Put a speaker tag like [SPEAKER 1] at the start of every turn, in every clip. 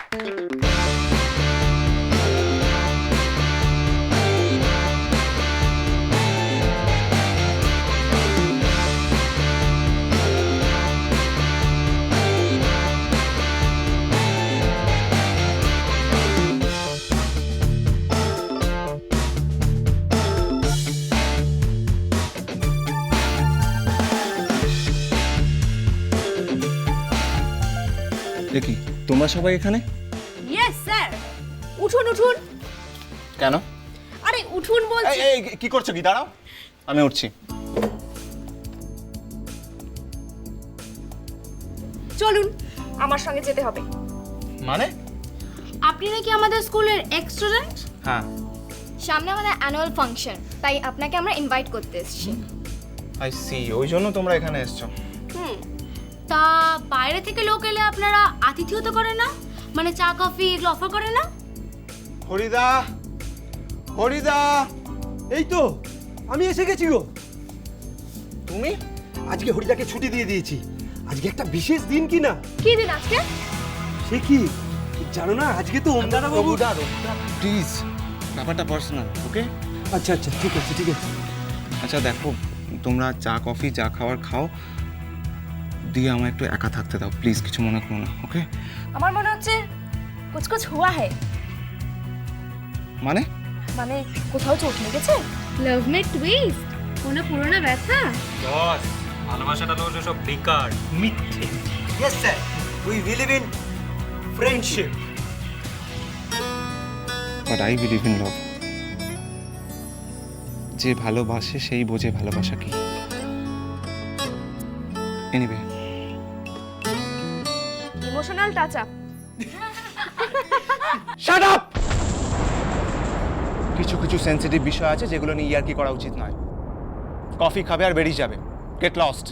[SPEAKER 1] দেখি তোমরা সবাই এখানে?
[SPEAKER 2] Yes sir. উঠুন উঠুন।
[SPEAKER 1] কেন?
[SPEAKER 2] আরে উঠুন বলছি।
[SPEAKER 1] এই কি করছো কি? দাঁড়াও, আমি উঠছি।
[SPEAKER 2] চলুন, আমার সঙ্গে যেতে হবে।
[SPEAKER 1] মানে?
[SPEAKER 2] আপনি নাকি আমাদের স্কুলের এক্স স্টুডেন্ট?
[SPEAKER 1] হ্যাঁ।
[SPEAKER 2] সামনে আমাদের অ্যানুয়াল ফাংশন, তাই আপনাকে আমরা ইনভাইট করতে এসেছি।
[SPEAKER 1] আই সি, ওই জন্য তোমরা এখানে এসছো।
[SPEAKER 2] তা বাইরে থেকে লোক এলে আপনারা আতিথেয়ত করেন না? মানে চা কফি এগুলো অফার করেন না?
[SPEAKER 1] হরিদা, হরিদা,
[SPEAKER 3] এই তো আমি এসে গেছি গো।
[SPEAKER 1] তুমি?
[SPEAKER 3] আজকে হরিদাকে ছুটি দিয়ে দিয়েছি। আজকে একটা বিশেষ দিন কি না?
[SPEAKER 2] কি দিন আজকে?
[SPEAKER 3] সে কি জানো না, আজকে তো ওমদানা বাবু।
[SPEAKER 1] প্লিজ, ব্যাপারটা পার্সোনাল, ওকে?
[SPEAKER 3] আচ্ছা আচ্ছা, ঠিক আছে ঠিক আছে।
[SPEAKER 1] আচ্ছা দেখো, তোমরা চা কফি যা খাওয়ার খাও, দিয়ে আমার একটু একা থাকতে দাও প্লিজ, কিছু মনে করো না, ওকে?
[SPEAKER 2] আমার মনে হচ্ছে কুছ কুছ হুয়া है।
[SPEAKER 1] মানে?
[SPEAKER 2] মানে কোথাও চোট লেগেছে? লাভ মে টুইস্ট, কোনো পুরনো ব্যথা?
[SPEAKER 4] বস, ভালোবাসাটা তো সব বেকার, মিথ্যে।
[SPEAKER 3] Yes sir, we believe in friendship.
[SPEAKER 1] But I believe in love. যে ভালোবাসে সেই বোঝে ভালোবাসা কি। Anyway,
[SPEAKER 2] emotional touch up.
[SPEAKER 1] Shut up! কিছু কিছু সেনসিটিভ বিষয় আছে যেগুলো নিয়ে ইয়ার্কি করা উচিত নয়। কফি খাবে আর বেরিয়ে যাবে। Get lost.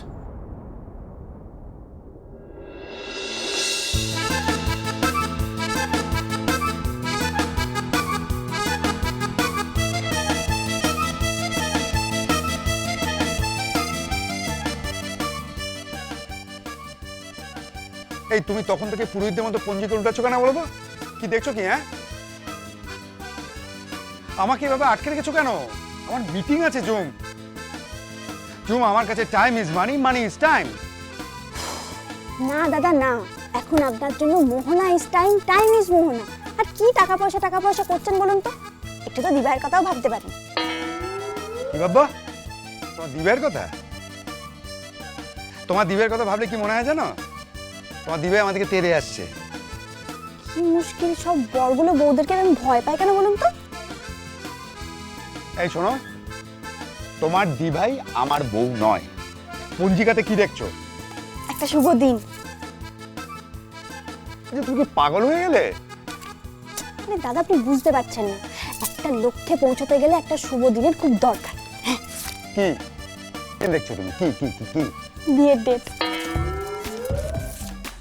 [SPEAKER 5] এই তুমি তখন থেকে পুরোহিতদের মতো পঞ্জিকে উল্টাচ্ছ কেন বলো তো? কি দেখছো কি? হ্যাঁ, আমাকে এভাবে আটকে রেখেছো কেন? আমার মিটিং আছে জুম। জুম, আমার কাছে time is money, money is time.
[SPEAKER 6] না দাদা না, এখন আপনার জন্য মোহনা ইজ টাইম, টাইম ইজ মোহনা। আর কি টাকা পয়সা করছেন বলুন তো? একটু তো দিবার কথাও ভাবতে পারেন।
[SPEAKER 5] কি বাবা, তোমার দিবের কথা? তোমার দিবের কথা ভাবলে কি মনে হয় জানো? তোমার দিবে আমাদেরকে তেড়ে আসছে।
[SPEAKER 6] কি মুশকিল, সব বড়গুলো বউদেরকে আমি ভয় পাই কেন বলুন তো?
[SPEAKER 5] এই শোনো, তোমার দিভাই আমার বউ নয়। পঞ্জিকাতে কি দেখছো?
[SPEAKER 6] একটা শুভ দিন।
[SPEAKER 5] আচ্ছা, তুমি কি পাগল হয়ে গেলে?
[SPEAKER 6] মানে দাদা আপনি বুঝতে পারছেন না, একটা লক্ষ্যে পৌঁছতে গেলে একটা শুভ দিনের খুব দরকার।
[SPEAKER 5] কি কি দেখছো তুমি? কি কি কি কি?
[SPEAKER 6] বিয়ের ডেট।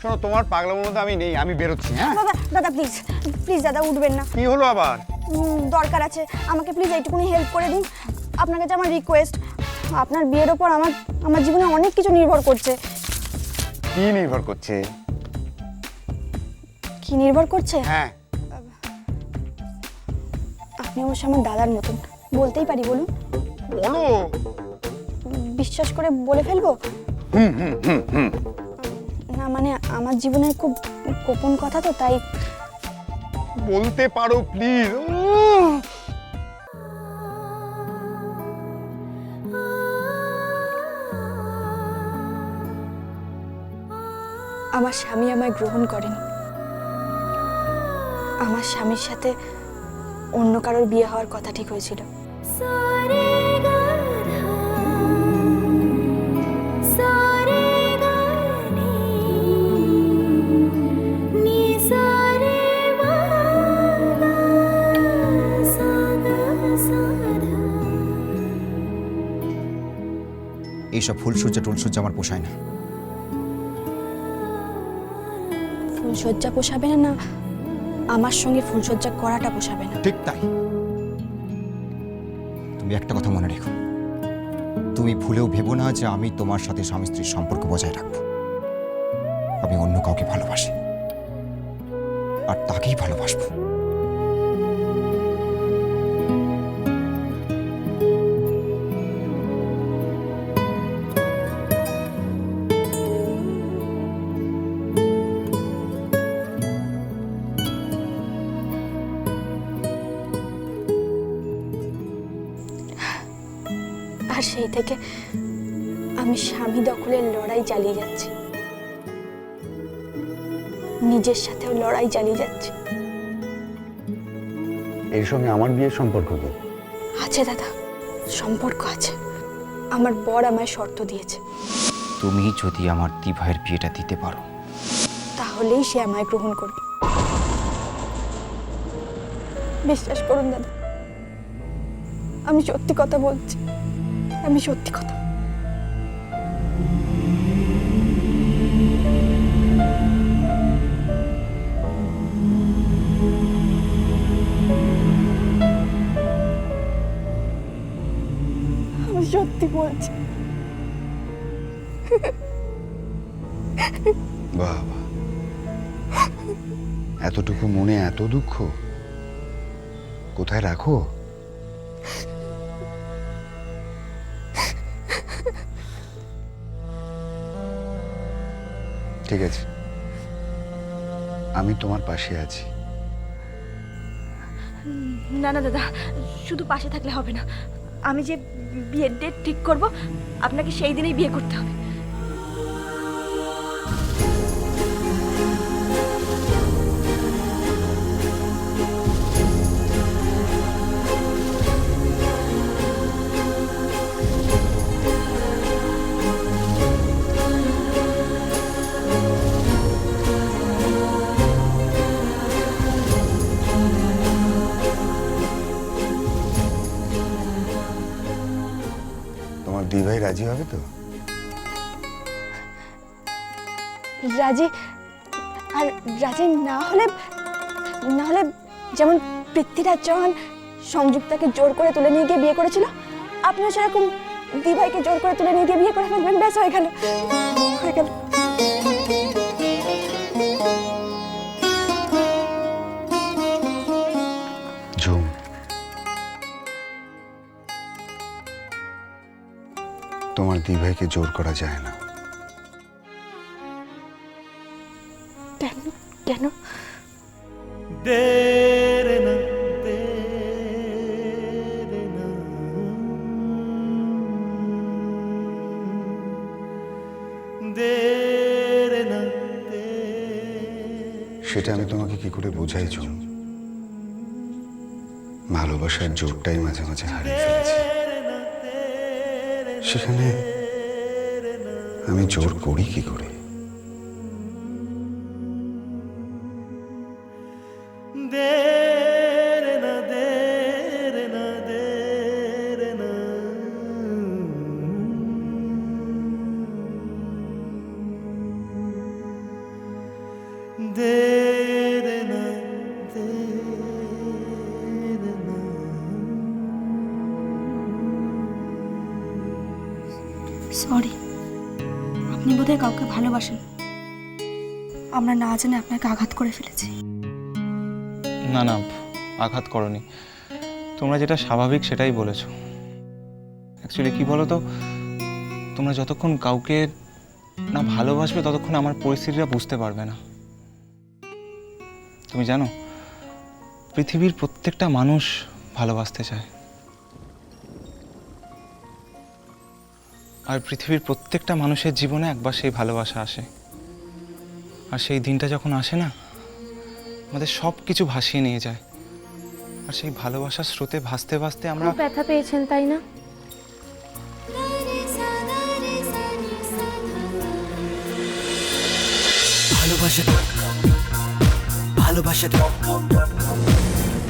[SPEAKER 5] শোনো, তোমার পাগলামোর মধ্যে আমি নেই, আমি বেরোচ্ছি। হ্যাঁ
[SPEAKER 6] দাদা দাদা প্লিজ প্লিজ দাদা উঠবেন না।
[SPEAKER 5] কি হলো আবার?
[SPEAKER 6] দরকার আছে, আমাকে প্লিজ এইটুকুনি হেল্প করে দিন। আপনার কাছে আমার রিকোয়েস্ট, আপনার বিয়ের ওপর আমার জীবনে অনেক কিছু নির্ভর করছে।
[SPEAKER 5] কি নির্ভর করছে?
[SPEAKER 6] কি নির্ভর করছে?
[SPEAKER 5] হ্যাঁ,
[SPEAKER 6] আপনি অবশ্য আমার দাদার মতন, বলতেই পারি, বলুন।
[SPEAKER 5] বলো।
[SPEAKER 6] বিশ্বাস করে বলে ফেলবো? না মানে আমার জীবনের খুব গোপন কথা তো, তাই।
[SPEAKER 5] বলতে পারো প্লিজ।
[SPEAKER 6] আমার স্বামী আমায় গ্রহণ করেনি। আমার স্বামীর সাথে অন্য কারোর বিয়ে হওয়ার কথা ঠিক হয়েছিল।
[SPEAKER 7] এইসব ফুলসজ্জা টুলসজ্জা আমার পোষায় না।
[SPEAKER 6] ফুলসজ্জা পোষাবে না? আমার সঙ্গে ফুলসজ্জা করাটা পোষাবে না?
[SPEAKER 7] ঠিক তাই। তুমি একটা কথা মনে রেখো, তুমি ভুলেও ভেবো না যে আমি তোমার সাথে স্বামী স্ত্রীর সম্পর্ক বজায় রাখবো। আমি অন্য কাউকে ভালোবাসি। আর তাকেই ভালোবাসবো।
[SPEAKER 6] আর সেই থেকে আমি স্বামী দখলের লড়াই চালিয়ে যাচ্ছি, নিজের সাথেও লড়াই চালিয়ে যাচ্ছি।
[SPEAKER 3] এর সঙ্গে আমার বিয়ের সম্পর্ক কি?
[SPEAKER 6] আছে দাদা, সম্পর্ক আছে। আমার বর আমায় শর্ত দিয়েছে,
[SPEAKER 7] তুমি যদি আমার দিভাইয়ের বিয়েটা দিতে পারো
[SPEAKER 6] তাহলেই সে আমায় গ্রহণ করবে। বিশ্বাস করুন দাদা, আমি সত্যি কথা বলছি, আমি সত্যি কথা। আমি সত্যি বলছি।
[SPEAKER 3] বাবা, এতটুকু মনে এত দুঃখ কোথায় রাখো? ঠিক আছে, আমি তোমার পাশে আছি।
[SPEAKER 6] না না দাদা, শুধু পাশে থাকলে হবে না। আমি যে বিয়ের ডেট ঠিক করব, আপনাকে সেই দিনেই বিয়ে করতে হবে।
[SPEAKER 3] তোমার দিভাই রাজি হবে তো?
[SPEAKER 6] রাজি, আর রাজি না হলে যেমন পৃথ্বীরাজ চৌহান সংযুক্তাকে জোর করে তুলে নিয়ে গিয়ে বিয়ে করেছিল, আপনিও সেরকম দিভাইকে জোর করে তুলে নিয়ে গিয়ে বিয়ে করে ফেলবেন। ব্যাস, হয়ে গেল, হয়ে গেল।
[SPEAKER 3] ঝুম, তোমার দিভাইকে জোর করা যায় না।
[SPEAKER 6] কেন কেন?
[SPEAKER 3] সেটা আমি তোমাকে কি করে বোঝাই ঝুম? ভালোবাসার জোরটাই মাঝে মাঝে হারিয়ে ফেলেছি। সেখানে আমি জোর করি কি করে?
[SPEAKER 6] সরি, আপনি বোধহয় কাউকে ভালোবাসেন। আমরা না জেনে আপনাকে আঘাত করে ফেলেছি।
[SPEAKER 1] না না, আঘাত করনি, তোমরা যেটা স্বাভাবিক সেটাই বলেছো। অ্যাকচুয়ালি কি বলো তো, তোমরা যতক্ষণ কাউকে না ভালোবাসবে ততক্ষণ আমার পরিস্থিতিটা বুঝতে পারবে না। তুমি জানো, পৃথিবীর প্রত্যেকটা মানুষ ভালোবাসতে চায়, আর পৃথিবীর প্রত্যেকটা মানুষের জীবনে একবার সেই ভালোবাসা আসে। আর সেই দিনটা যখন আসে না, আমাদের সব কিছু ভাসিয়ে নিয়ে যায়। আর সেই ভালোবাসার স্রোতে ভাসতে ভাসতে আমরা
[SPEAKER 2] ব্যথা পেয়েছেন তাই না?
[SPEAKER 8] ভালোবাসা